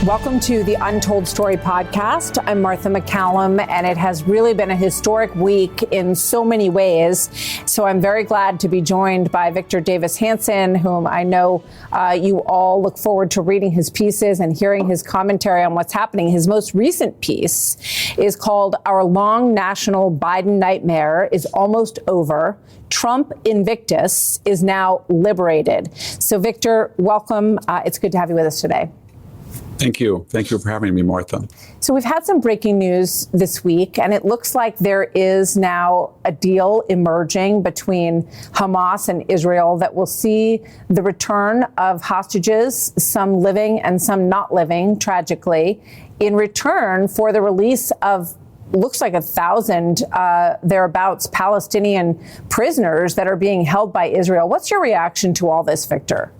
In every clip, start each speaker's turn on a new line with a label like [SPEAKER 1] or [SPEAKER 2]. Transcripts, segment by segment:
[SPEAKER 1] Welcome to the Untold Story podcast. I'm Martha McCallum, and it has really been a historic week in so many ways. So I'm very glad to be joined by Victor Davis Hanson, whom I know you all look forward to reading his pieces and hearing his commentary on what's happening. His most recent piece is called "Our Long National Biden Nightmare is Almost Over. Trump Invictus is Now Liberated." So Victor, welcome. It's good to have you with us today.
[SPEAKER 2] Thank you. Thank you for having me, Martha.
[SPEAKER 1] So we've had some breaking news this week, and it looks like there is now a deal emerging between Hamas and Israel that will see the return of hostages, some living and some not living, tragically, in return for the release of looks like 1,000 thereabouts Palestinian prisoners that are being held by Israel. What's your reaction to all this, Victor?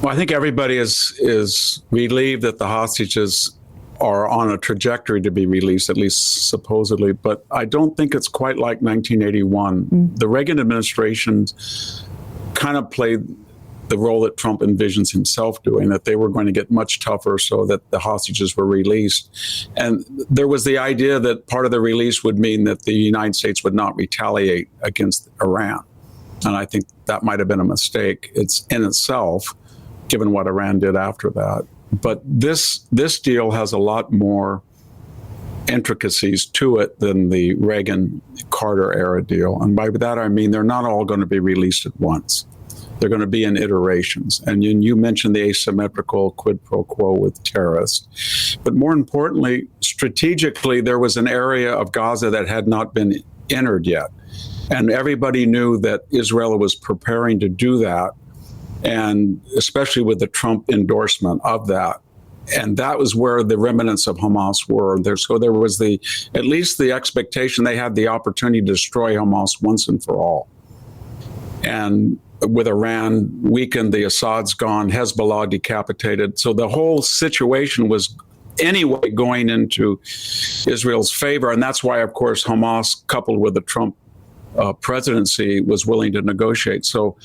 [SPEAKER 2] Well, I think everybody is relieved that the hostages are on a trajectory to be released, at least supposedly. But I don't think it's quite like 1981. The Reagan administration kind of played the role that Trump envisions himself doing, that they were going to get much tougher so that the hostages were released. And there was the idea that part of the release would mean that the United States would not retaliate against Iran. And I think that might have been a mistake. It's in itself, given what Iran did after that. But this deal has a lot more intricacies to it than the Reagan-Carter era deal. And by that, I mean they're not all going to be released at once. They're going to be in iterations. And you mentioned the asymmetrical quid pro quo with terrorists. But more importantly, strategically, there was an area of Gaza that had not been entered yet. And everybody knew that Israel was preparing to do that, and especially with the Trump endorsement of that. And that was where the remnants of Hamas were. So there was at least the expectation they had the opportunity to destroy Hamas once and for all. And with Iran weakened, the Assad's gone, Hezbollah decapitated. So the whole situation was anyway going into Israel's favor. And that's why, of course, Hamas, coupled with the Trump presidency, was willing to negotiate. So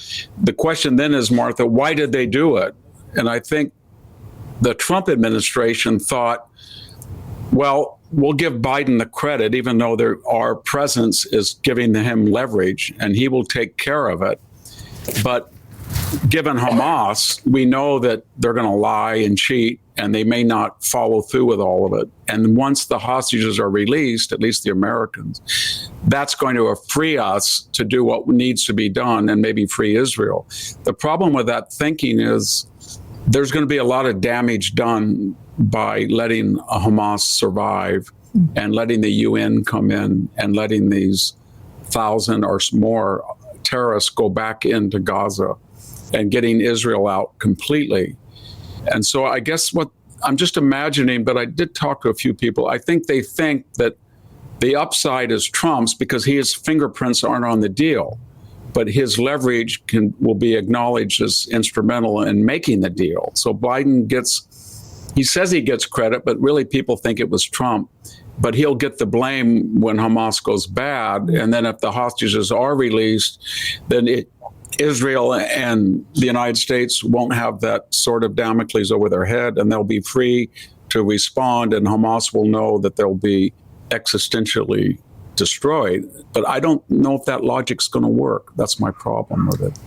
[SPEAKER 2] the question then is, Martha, why did they do it? And I think the Trump administration thought, well, we'll give Biden the credit, even though our presence is giving him leverage, and he will take care of it. But given Hamas, we know that they're going to lie and cheat, and they may not follow through with all of it. And once the hostages are released, at least the Americans, that's going to free us to do what needs to be done and maybe free Israel. The problem with that thinking is there's going to be a lot of damage done by letting Hamas survive and letting the UN come in and letting these 1,000 or more terrorists go back into Gaza and getting Israel out completely. And so I guess what I'm just imagining, but I did talk to a few people, I think they think that the upside is Trump's because his fingerprints aren't on the deal, but his leverage will be acknowledged as instrumental in making the deal. So Biden he says he gets credit, but really people think it was Trump. But he'll get the blame when Hamas goes bad. And then if the hostages are released, then Israel and the United States won't have that sword of Damocles over their head, and they'll be free to respond, and Hamas will know that they'll be existentially destroyed. But I don't know if that logic's going to work. That's my problem with it.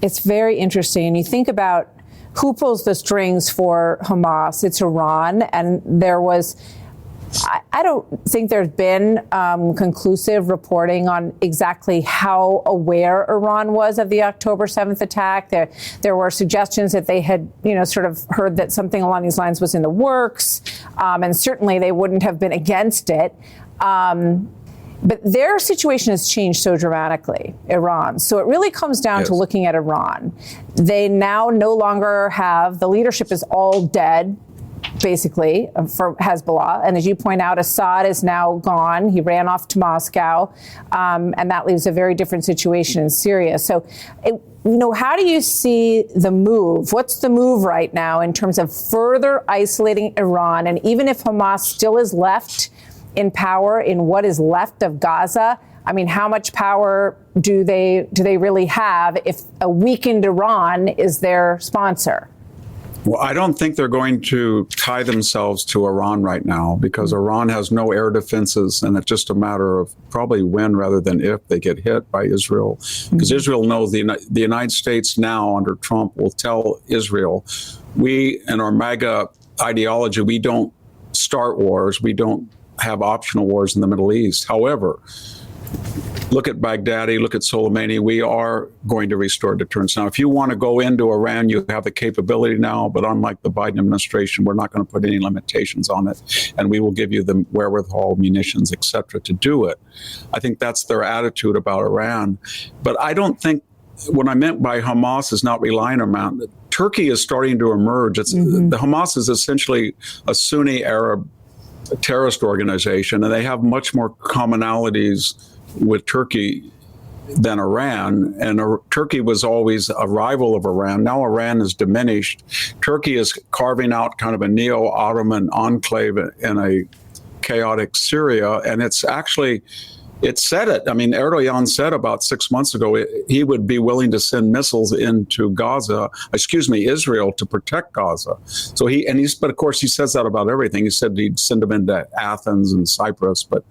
[SPEAKER 1] It's very interesting. You think about who pulls the strings for Hamas. It's Iran, and there was I don't think there's been conclusive reporting on exactly how aware Iran was of the October 7th attack. There were suggestions that they had, sort of heard that something along these lines was in the works, and certainly they wouldn't have been against it. But their situation has changed so dramatically, Iran. So it really comes down to looking at Iran. They now no longer have, the leadership is all dead, basically, for Hezbollah. And as you point out, Assad is now gone. He ran off to Moscow. And that leaves a very different situation in Syria. So, how do you see the move? What's the move right now in terms of further isolating Iran? And even if Hamas still is left in power in what is left of Gaza, I mean, how much power do they really have if a weakened Iran is their sponsor?
[SPEAKER 2] Well, I don't think they're going to tie themselves to Iran right now because Iran has no air defenses, and it's just a matter of probably when rather than if they get hit by Israel. Because Israel knows the United States now under Trump will tell Israel, we in our MAGA ideology, we don't start wars, we don't have optional wars in the Middle East. However, look at Baghdadi, look at Soleimani. We are going to restore deterrence. Now, if you want to go into Iran, you have the capability now, but unlike the Biden administration, we're not going to put any limitations on it, and we will give you the wherewithal, munitions, et cetera, to do it. I think that's their attitude about Iran. But I don't think what I meant by Hamas is not relying on Iran. Turkey is starting to emerge. The Hamas is essentially a Sunni Arab terrorist organization, and they have much more commonalities with Turkey than Iran. And Turkey was always a rival of Iran. Now Iran is diminished. Turkey is carving out kind of a neo-Ottoman enclave in a chaotic Syria. And it's actually, it said it. I mean, Erdogan said about 6 months ago he would be willing to send missiles into Israel to protect Gaza. So but of course he says that about everything. He said he'd send them into Athens and Cyprus. But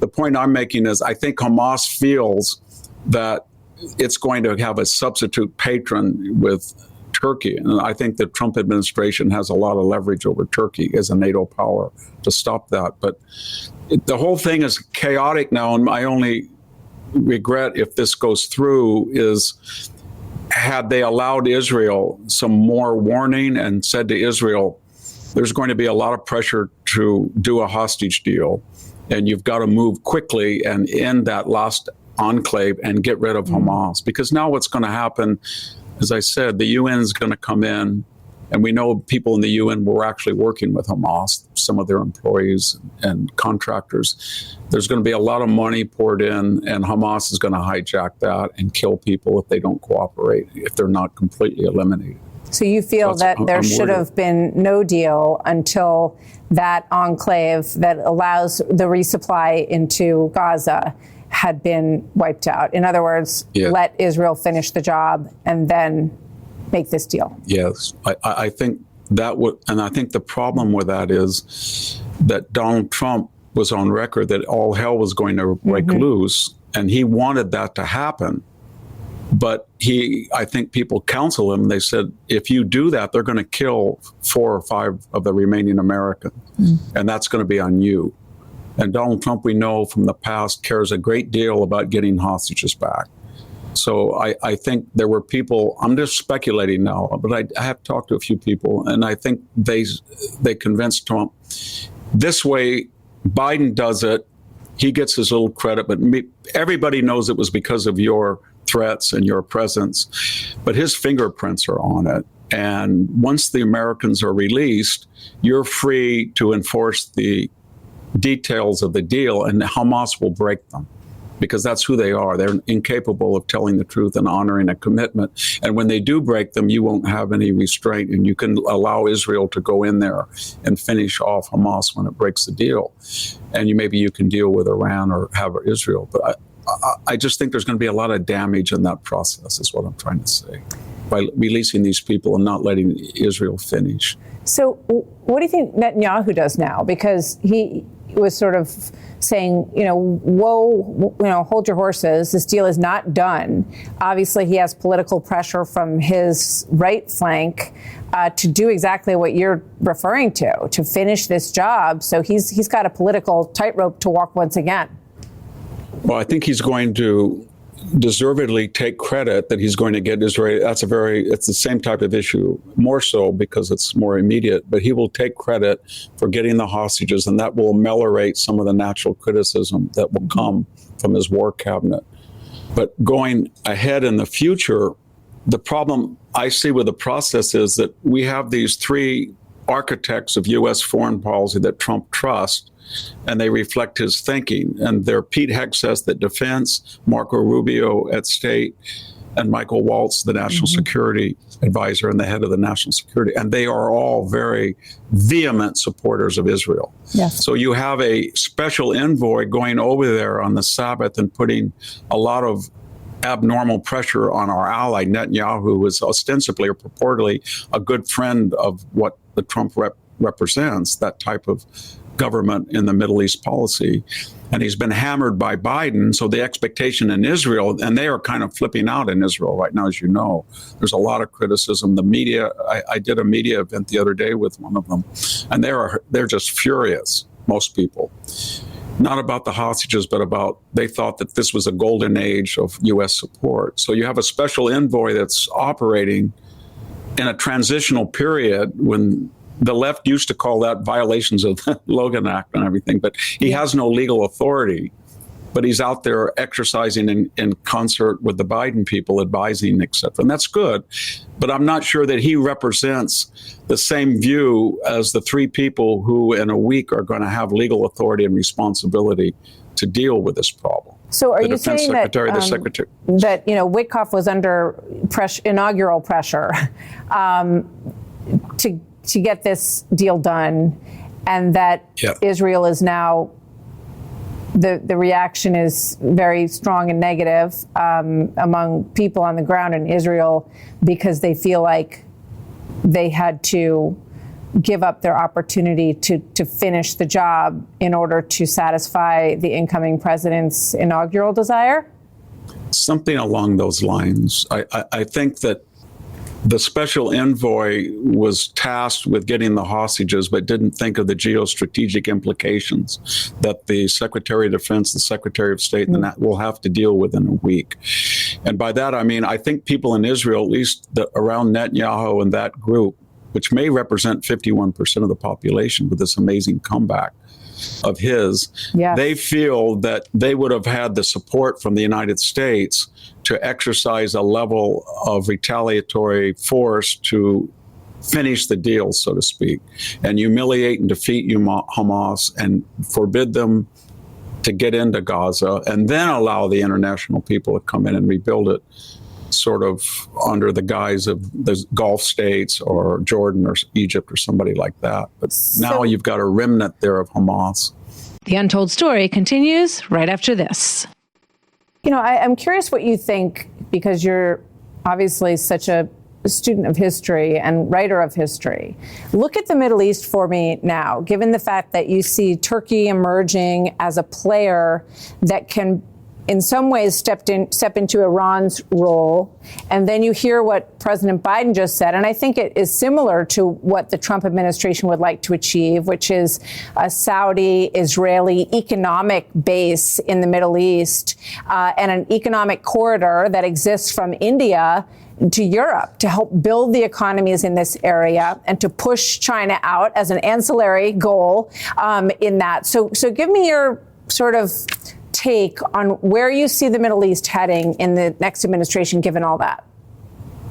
[SPEAKER 2] the point I'm making is I think Hamas feels that it's going to have a substitute patron with Turkey. And I think the Trump administration has a lot of leverage over Turkey as a NATO power to stop that. But the whole thing is chaotic now, and my only regret if this goes through is had they allowed Israel some more warning and said to Israel, there's going to be a lot of pressure to do a hostage deal, and you've got to move quickly and end that last enclave and get rid of Hamas. Because now what's going to happen, as I said, the UN is going to come in, and we know people in the UN were actually working with Hamas, some of their employees and contractors. There's going to be a lot of money poured in, and Hamas is going to hijack that and kill people if they don't cooperate, if they're not completely eliminated.
[SPEAKER 1] So you feel that there should have been no deal until that enclave that allows the resupply into Gaza had been wiped out. In other words, let Israel finish the job and then make this deal.
[SPEAKER 2] Yes, I think that would, and I think the problem with that is that Donald Trump was on record that all hell was going to break loose, and he wanted that to happen. But I think people counsel him. They said, if you do that, they're going to kill 4 or 5 of the remaining Americans, and that's going to be on you. And Donald Trump, we know from the past, cares a great deal about getting hostages back. So I think there were people, I'm just speculating now, but I have talked to a few people, and I think they convinced Trump, this way, Biden does it, he gets his little credit, but everybody knows it was because of your threats and your presence, but his fingerprints are on it. And once the Americans are released, you're free to enforce the details of the deal, and Hamas will break them. Because that's who they are. They're incapable of telling the truth and honoring a commitment. And when they do break them, you won't have any restraint, and you can allow Israel to go in there and finish off Hamas when it breaks the deal. And maybe you can deal with Iran or have Israel. But I just think there's going to be a lot of damage in that process, is what I'm trying to say, by releasing these people and not letting Israel finish.
[SPEAKER 1] So what do you think Netanyahu does now? Because he was sort of saying, hold your horses. This deal is not done. Obviously, he has political pressure from his right flank to do exactly what you're referring to finish this job. So he's got a political tightrope to walk once again.
[SPEAKER 2] Well, I think he's going to deservedly take credit that he's going to get Israel. It's the same type of issue, more so because it's more immediate, but he will take credit for getting the hostages, and that will ameliorate some of the natural criticism that will come from his war cabinet. But going ahead in the future, the problem I see with the process is that we have these 3 architects of U.S. foreign policy that Trump trusts, and they reflect his thinking. And they're Pete Hegseth at Defense, Marco Rubio at State, and Michael Waltz, the National Security Advisor and the head of the National Security. And they are all very vehement supporters of Israel.
[SPEAKER 1] Yes.
[SPEAKER 2] So you have a special envoy going over there on the Sabbath and putting a lot of abnormal pressure on our ally Netanyahu, who is ostensibly or purportedly a good friend of what the Trump represents, that type of government in the Middle East policy. And he's been hammered by Biden. So the expectation in Israel, and they are kind of flipping out in Israel right now, as you know, there's a lot of criticism. The media, I did a media event the other day with one of them, and they're just furious, most people. Not about the hostages, but about they thought that this was a golden age of U.S. support. So you have a special envoy that's operating in a transitional period when the left used to call that violations of the Logan Act and everything, but he has no legal authority. But he's out there exercising in concert with the Biden people, advising, et cetera. And that's good. But I'm not sure that he represents the same view as the three people who in a week are going to have legal authority and responsibility to deal with this problem.
[SPEAKER 1] So are you saying that Witkoff was under inaugural pressure to get this deal done, and that Israel is now, the reaction is very strong and negative among people on the ground in Israel because they feel like they had to give up their opportunity to finish the job in order to satisfy the incoming president's inaugural desire?
[SPEAKER 2] Something along those lines. I think that the special envoy was tasked with getting the hostages, but didn't think of the geostrategic implications that the Secretary of Defense, the Secretary of State, and that will have to deal with in a week. And by that, I mean, I think people in Israel, at least around Netanyahu and that group, which may represent 51% of the population with this amazing comeback of his, they feel that they would have had the support from the United States to exercise a level of retaliatory force to finish the deal, so to speak, and humiliate and defeat Hamas and forbid them to get into Gaza, and then allow the international people to come in and rebuild it, sort of under the guise of the Gulf states or Jordan or Egypt or somebody like that. But now you've got a remnant there of Hamas.
[SPEAKER 3] The Untold Story continues right after this.
[SPEAKER 1] I'm curious what you think, because you're obviously such a student of history and writer of history. Look at the Middle East for me now, given the fact that you see Turkey emerging as a player that can in some ways step into Iran's role. And then you hear what President Biden just said, and I think it is similar to what the Trump administration would like to achieve, which is a Saudi-Israeli economic base in the Middle East and an economic corridor that exists from India to Europe to help build the economies in this area and to push China out as an ancillary goal in that. So give me your sort of take on where you see the Middle East heading in the next administration, given all that.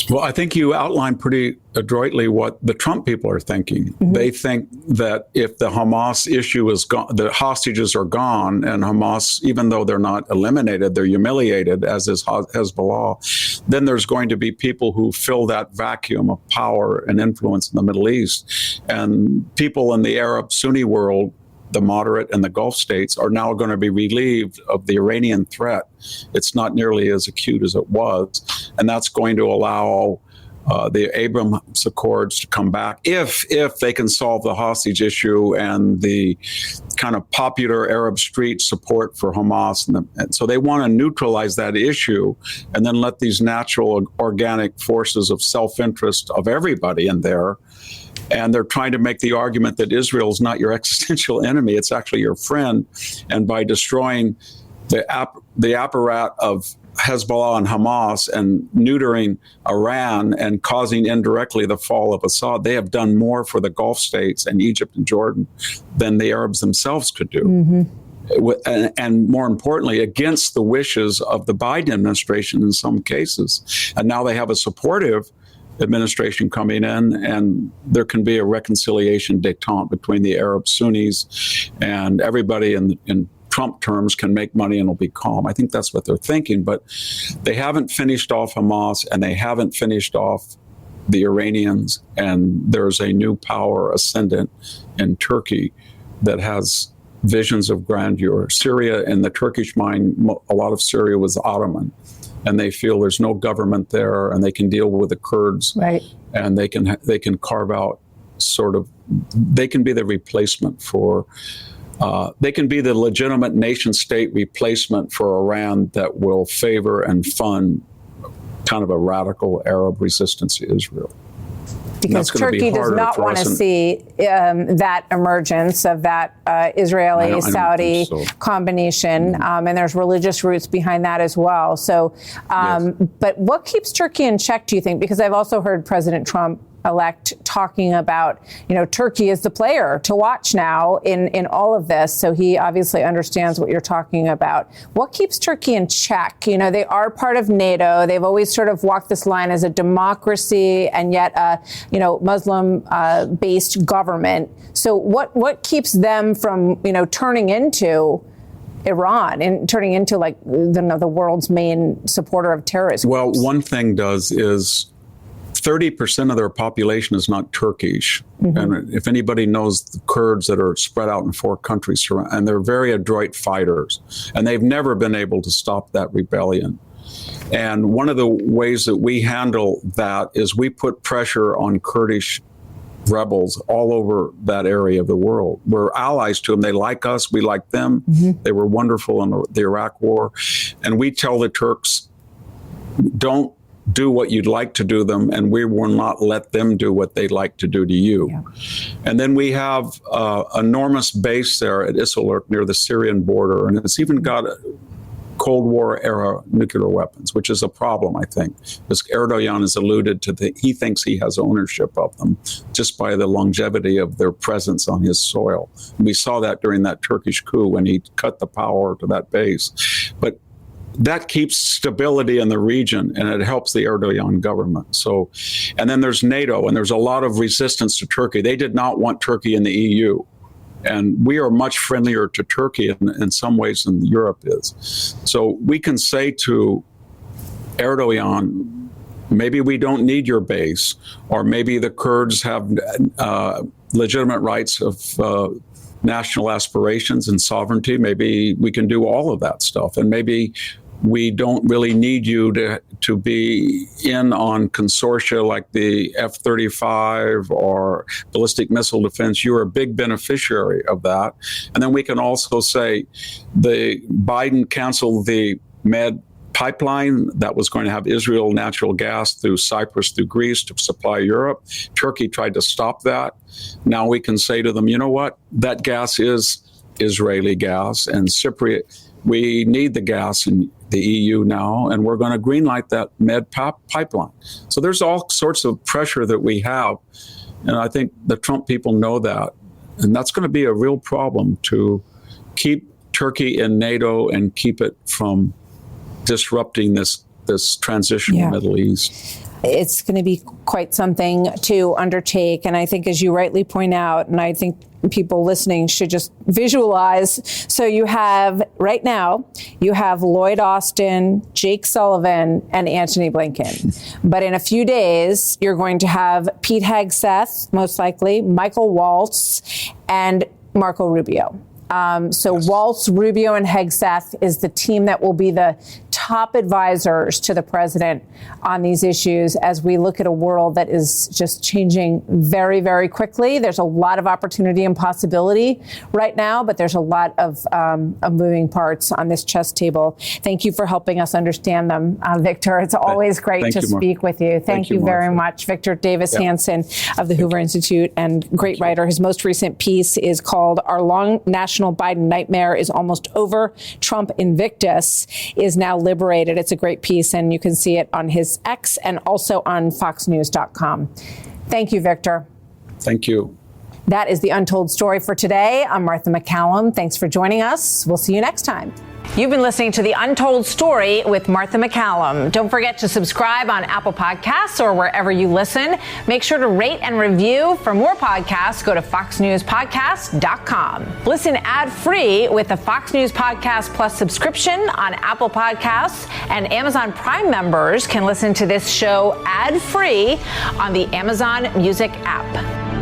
[SPEAKER 2] Well, I think you outlined pretty adroitly what the Trump people are thinking. Mm-hmm. They think that if the Hamas issue is gone, the hostages are gone, and Hamas, even though they're not eliminated, they're humiliated, as is Hezbollah, then there's going to be people who fill that vacuum of power and influence in the Middle East. And people in the Arab Sunni world, the moderate and the Gulf states, are now going to be relieved of the Iranian threat. It's not nearly as acute as it was. And that's going to allow the Abraham Accords to come back if they can solve the hostage issue and the kind of popular Arab street support for Hamas. And so they want to neutralize that issue and then let these natural organic forces of self-interest of everybody in there. And they're trying to make the argument that Israel is not your existential enemy, it's actually your friend. And by destroying the apparat of Hezbollah and Hamas and neutering Iran and causing indirectly the fall of Assad, they have done more for the Gulf states and Egypt and Jordan than the Arabs themselves could do. Mm-hmm. And more importantly, against the wishes of the Biden administration in some cases. And now they have a supportive administration coming in, and there can be a reconciliation détente between the Arab Sunnis, and everybody in Trump terms can make money and it'll be calm. I think that's what they're thinking, but they haven't finished off Hamas and they haven't finished off the Iranians, and there's a new power ascendant in Turkey that has visions of grandeur. Syria, in the Turkish mind, a lot of Syria was Ottoman. and they feel there's no government there, and they can deal with the Kurds,
[SPEAKER 1] right?
[SPEAKER 2] And they can carve out they can be the replacement for. They can be the legitimate nation-state replacement for Iran that will favor and fund kind of a radical Arab resistance to Israel.
[SPEAKER 1] Because Turkey does not want to see that emergence of that Israeli-Saudi combination, and there's religious roots behind that as well. So, yes. But what keeps Turkey in check, do you think? Because I've also heard President Trump-elect talking about, Turkey is the player to watch now in all of this. So he obviously understands what you're talking about. What keeps Turkey in check? They are part of NATO. They've always sort of walked this line as a democracy and yet a, Muslim-based government. So what keeps them from, turning into Iran and turning into like the world's main supporter of terrorism?
[SPEAKER 2] Well, one thing is 30% of their population is not Turkish. Mm-hmm. And if anybody knows the Kurds that are spread out in 4 countries, and they're very adroit fighters, and they've never been able to stop that rebellion. And one of the ways that we handle that is we put pressure on Kurdish rebels all over that area of the world. We're allies to them. They like us. We like them. Mm-hmm. They were wonderful in the Iraq War. And we tell the Turks, don't do what you'd like to do them, and we will not let them do what they'd like to do to you. Yeah. And then we have an enormous base there at Isilurk near the Syrian border, and it's even got Cold War era nuclear weapons, which is a problem, I think, because Erdogan has alluded to he thinks he has ownership of them just by the longevity of their presence on his soil. And we saw that during that Turkish coup when he cut the power to that base. But that keeps stability in the region, and it helps the Erdogan government. So, and then there's NATO, and there's a lot of resistance to Turkey. They did not want Turkey in the EU. And we are much friendlier to Turkey in some ways than Europe is. So we can say to Erdogan, maybe we don't need your base, or maybe the Kurds have legitimate rights of national aspirations and sovereignty. Maybe we can do all of that stuff. And maybe we don't really need you to be in on consortia like the F-35 or ballistic missile defense. You're a big beneficiary of that. And then we can also say the Biden canceled the Med pipeline that was going to have Israel natural gas through Cyprus, through Greece to supply Europe. Turkey tried to stop that. Now we can say to them, you know what? That gas is Israeli gas, and Cypriot, we need the gas in the EU now, and we're going to greenlight that Med pipeline. So there's all sorts of pressure that we have, and I think the Trump people know that, and that's going to be a real problem to keep Turkey in NATO and keep it from disrupting this transition in the Middle East.
[SPEAKER 1] It's going to be quite something to undertake, and I think, as you rightly point out, and I think people listening should just visualize. So you have, right now, you have Lloyd Austin, Jake Sullivan, and Antony Blinken. But in a few days, you're going to have Pete Hegseth, most likely, Michael Waltz, and Marco Rubio. So yes. Waltz, Rubio, and Hegseth is the team that will be the top advisors to the president on these issues as we look at a world that is just changing very, very quickly. There's a lot of opportunity and possibility right now, but there's a lot of moving parts on this chess table. Thank you for helping us understand them, Victor. It's always great to speak with you. Thank you very much. Victor Davis Hanson of the Hoover Institute, and great writer. His most recent piece is called Our Long National Biden Nightmare is Almost Over. Trump Invictus is Now Liberated. It's a great piece, and you can see it on his X and also on foxnews.com. Thank you, Victor.
[SPEAKER 2] Thank you.
[SPEAKER 1] That is the Untold Story for today. I'm Martha MacCallum. Thanks for joining us. We'll see you next time. You've been listening to The Untold Story with Martha MacCallum. Don't forget to subscribe on Apple Podcasts or wherever you listen. Make sure to rate and review. For more podcasts, go to foxnewspodcast.com. Listen ad-free with the Fox News Podcast Plus subscription on Apple Podcasts, and Amazon Prime members can listen to this show ad-free on the Amazon Music app.